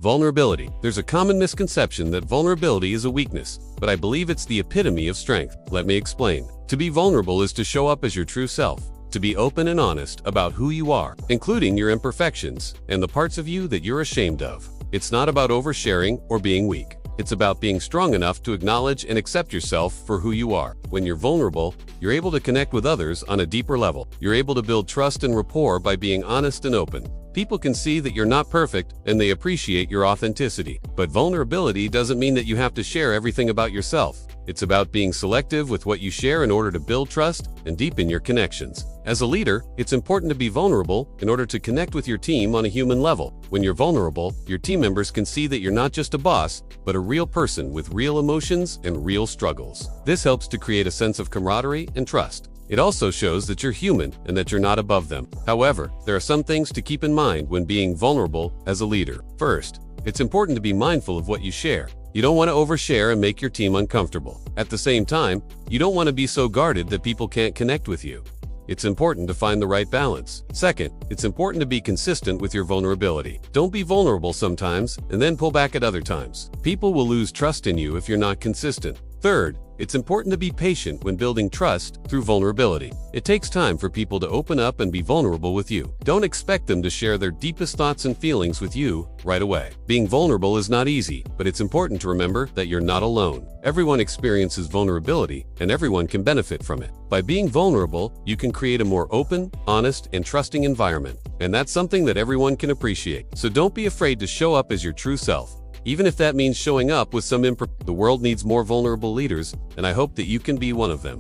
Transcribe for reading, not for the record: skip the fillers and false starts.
Vulnerability. There's a common misconception that vulnerability is a weakness, but I believe it's the epitome of strength. Let me explain. To be vulnerable is to show up as your true self, to be open and honest about who you are, including your imperfections and the parts of you that you're ashamed of. It's not about oversharing or being weak. It's about being strong enough to acknowledge and accept yourself for who you are. When you're vulnerable, you're able to connect with others on a deeper level. You're able to build trust and rapport by being honest and open. People can see that you're not perfect and they appreciate your authenticity. But vulnerability doesn't mean that you have to share everything about yourself. It's about being selective with what you share in order to build trust and deepen your connections. As a leader, it's important to be vulnerable in order to connect with your team on a human level. When you're vulnerable, your team members can see that you're not just a boss, but a real person with real emotions and real struggles. This helps to create a sense of camaraderie and trust. It also shows that you're human and that you're not above them. However, there are some things to keep in mind when being vulnerable as a leader. First, it's important to be mindful of what you share. You don't want to overshare and make your team uncomfortable. At the same time, you don't want to be so guarded that people can't connect with you. It's important to find the right balance. Second, it's important to be consistent with your vulnerability. Don't be vulnerable sometimes and then pull back at other times. People will lose trust in you if you're not consistent. Third, it's important to be patient when building trust through vulnerability. It takes time for people to open up and be vulnerable with you. Don't expect them to share their deepest thoughts and feelings with you right away. Being vulnerable is not easy, but it's important to remember that you're not alone. Everyone experiences vulnerability, and everyone can benefit from it. By being vulnerable, you can create a more open, honest, and trusting environment. And that's something that everyone can appreciate. So don't be afraid to show up as your true self. Even if that means showing up with some the world needs more vulnerable leaders, and I hope that you can be one of them.